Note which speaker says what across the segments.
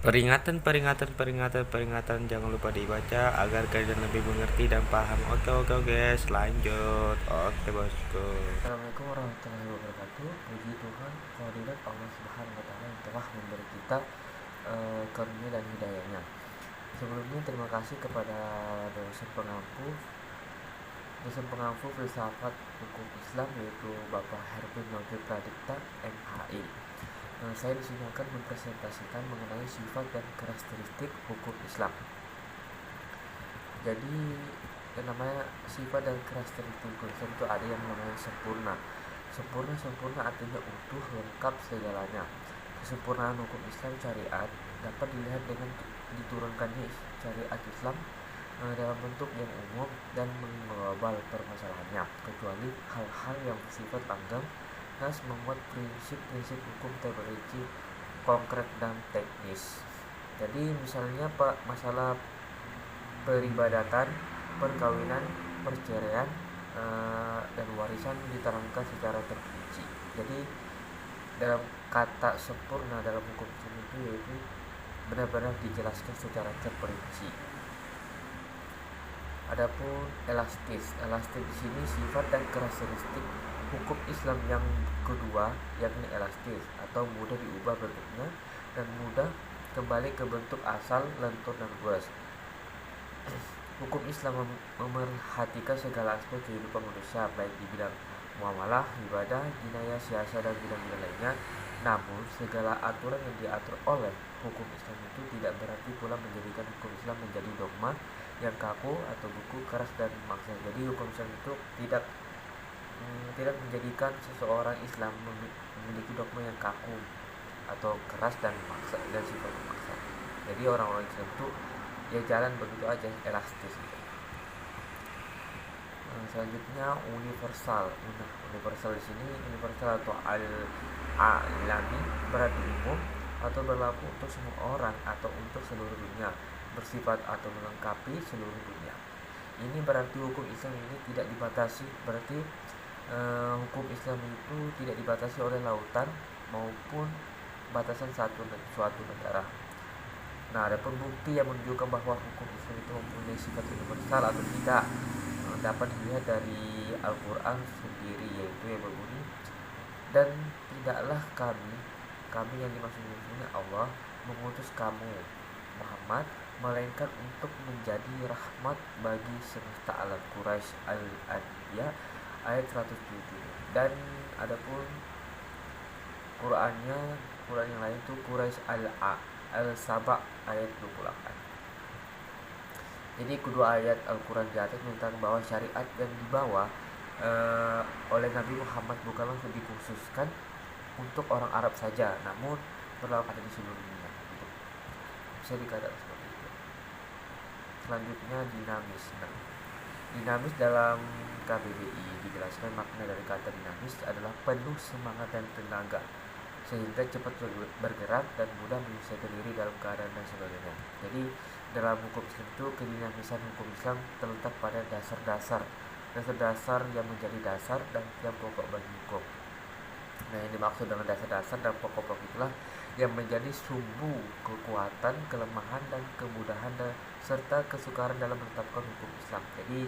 Speaker 1: Peringatan, peringatan, peringatan, peringatan, jangan lupa dibaca agar kalian lebih mengerti dan paham. Oke, oke, oke, lanjut. Oke, bosku.
Speaker 2: Assalamualaikum warahmatullahi wabarakatuh. Puji Tuhan, kehadirat Allah Subhanahu wa taala yang telah memberi kita karunia dan hidayahnya. Sebelumnya terima kasih kepada dosen pengampu filsafat hukum Islam, yaitu Bapak Hervin Nobel Pradipta MHI. Saya di sini akan mempresentasikan mengenai sifat dan karakteristik hukum Islam. Jadi yang namanya sifat dan karakteristik hukum Islam itu ada yang namanya sempurna. Sempurna artinya utuh, lengkap segalanya. Kesempurnaan hukum Islam syariat dapat dilihat dengan diturunkannya syariat Islam dalam bentuk yang umum dan mengglobal permasalahannya, kecuali hal-hal yang bersifat langgam harus memuat prinsip-prinsip hukum terperinci, konkret dan teknis. Jadi misalnya masalah peribadatan, perkawinan, perceraian, dan warisan diterangkan secara terperinci. Jadi dalam kata sempurna dalam hukum Islam itu yaitu benar-benar dijelaskan secara terperinci. Adapun elastis di sini sifat dan karakteristik hukum Islam yang kedua, yakni elastis atau mudah diubah bentuknya dan mudah kembali ke bentuk asal, lentur dan luas. Hukum Islam memerhatikan segala aspek kehidupan manusia, baik di bidang muamalah, ibadah, jinayah, siasa, dan bidang-bidang lainnya. Namun, segala aturan yang diatur oleh hukum Islam itu tidak berarti pula menjadikan hukum Islam menjadi dogma yang kaku atau buku keras dan memaksa. Jadi hukum Islam itu tidak menjadikan seseorang Islam memiliki dogma yang kaku atau keras dan memaksa dan sifat memaksa. Jadi orang-orang Islam itu ya jalan begitu aja, elastis gitu. Selanjutnya universal. Universal di sini universal atau alami, berarti umum atau berlaku untuk semua orang atau untuk seluruh dunia, bersifat atau melengkapi seluruh dunia. Ini berarti hukum Islam ini tidak dibatasi, berarti hukum Islam itu tidak dibatasi oleh lautan maupun batasan suatu negara. Nah, ada pun bukti yang menunjukkan bahwa hukum Islam itu mempunyai sifat universal atau tidak dapat dilihat dari Al-Quran sendiri, yaitu yang berbunyi, dan tidaklah kami yang dimaksud ini Allah mengutus kamu Muhammad melainkan untuk menjadi rahmat bagi semesta alam. Quraisy Al-Anbiya ayat 107. Dan adapun Quran yang lain itu Quraisy Al-Saba ayat 28. Jadi kedua ayat Al-Quran di atas menyatakan bahwa syariat yang dibawa oleh Nabi Muhammad bukanlah dikhususkan untuk orang Arab saja, namun berlaku ada di seluruh dunia. Bisa dikatakan seperti itu. Selanjutnya dinamis. Dinamis dalam KBBI dijelaskan makna dari kata dinamis adalah penuh semangat dan tenaga, sehingga cepat bergerak dan mudah menyesuaikan diri dalam keadaan dan sebagainya. Jadi dalam hukum Islam itu kedinamisan hukum Islam terletak pada dasar-dasar yang menjadi dasar dan yang pokok bagi hukum. Nah, yang dimaksud dengan dasar-dasar dan pokok-pokok itulah yang menjadi sumbu kekuatan, kelemahan, dan kemudahan serta kesukaran dalam menetapkan hukum Islam. Jadi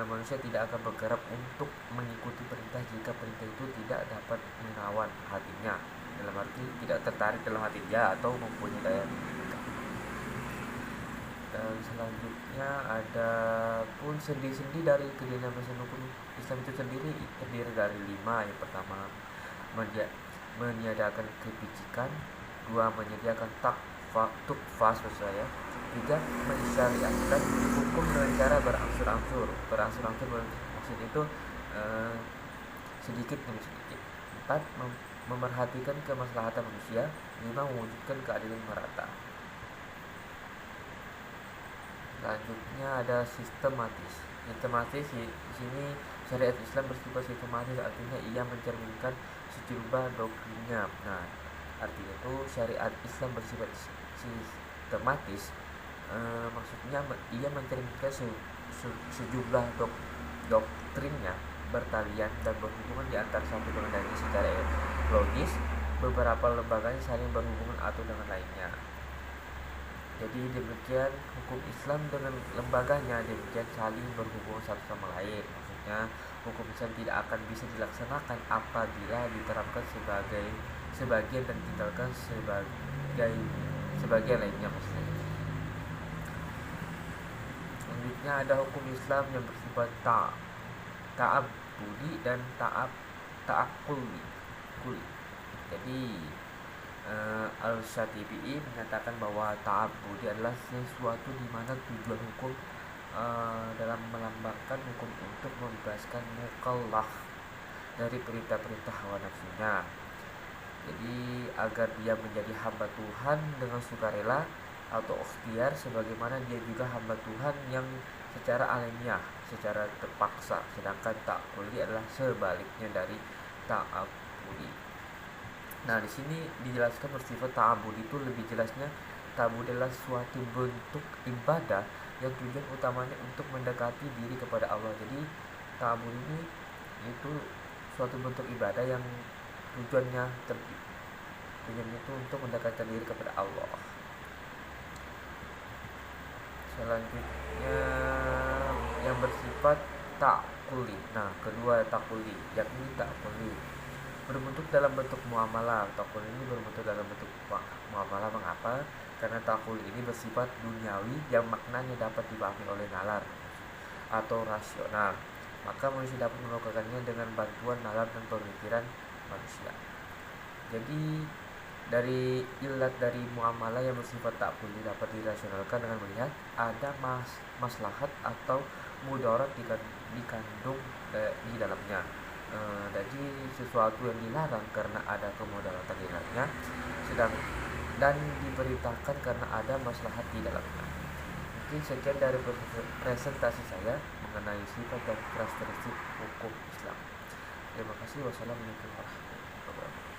Speaker 2: manusia tidak akan bergerak untuk mengikuti perintah jika perintah itu tidak dapat menawan hatinya, dalam arti tidak tertarik dalam hatinya atau mempunyai daya. Dan selanjutnya ada pun sendi-sendi dari kedinamisan hukum Islam itu sendiri terdiri dari 5. Yang pertama, meniadakan kepicikan. 2. Menyediakan tukfas, maksud saya. 3. Mensyariatkan hukum dengan cara berangsur-angsur maksud itu sedikit demi sedikit. 4. Memerhatikan kemaslahatan manusia. 5. Mewujudkan keadilan merata. Selanjutnya ada sistematis di sini syariat Islam bersifat sistematis, artinya ia mencerminkan sejumlah doktrinnya. Nah, artinya itu syariat Islam bersifat sistematis, maksudnya ia mencerminkan sejumlah doktrinnya bertalian dan berhubungan di antara satu dengan lainnya secara logis. Beberapa lembaganya saling berhubungan atau dengan lainnya. Jadi demikian hukum Islam dengan lembaganya demikian saling berhubungan satu sama lain. Maksudnya hukum Islam tidak akan bisa dilaksanakan apabila diterapkan sebagai sebagian dan ditinggalkan sebagian lainnya maksudnya. Selanjutnya ada hukum Islam yang bersifat ta'abbudi dan ta'akuli. Jadi Al-Syatibi menyatakan bahwa ta'abbudi adalah sesuatu di mana tujuan hukum dalam melambangkan hukum untuk membebaskan mukallaf dari perintah-perintah hawa nafsunya. Jadi agar dia menjadi hamba Tuhan dengan sukarela atau ikhtiar, sebagaimana dia juga hamba Tuhan yang secara alamiah, secara terpaksa. Sedangkan ta'abbudi adalah sebaliknya dari ta'abbudi. Nah, di sini dijelaskan bersifat ta'abbud itu lebih jelasnya ta'abbud adalah suatu bentuk ibadah yang tujuan utamanya untuk mendekati diri kepada Allah. Jadi ta'abbud ini itu suatu bentuk ibadah yang tujuannya itu untuk mendekatkan diri kepada Allah. Selanjutnya yang bersifat ta'kuli. Nah, kedua ta'kuli yakni ta'kuli berbentuk dalam bentuk muamalah. Ta'kul ini berbentuk dalam bentuk muamalah. Mengapa? Karena ta'kul ini bersifat duniawi yang maknanya dapat dipahami oleh nalar atau rasional. Maka manusia dapat melakukannya dengan bantuan nalar dan pemikiran manusia. Jadi dari ilat dari muamalah yang bersifat ta'kul dapat dirasionalkan dengan melihat ada maslahat atau mudarat dikandung di dalamnya. Jadi sesuatu yang dilarang karena ada kemudaratan di dalamnya, dan diperintahkan karena ada maslahat di dalamnya. Mungkin sekian dari presentasi saya mengenai sifat dan karakteristik hukum Islam. Terima kasih. Wassalamualaikum warahmatullahi wabarakatuh.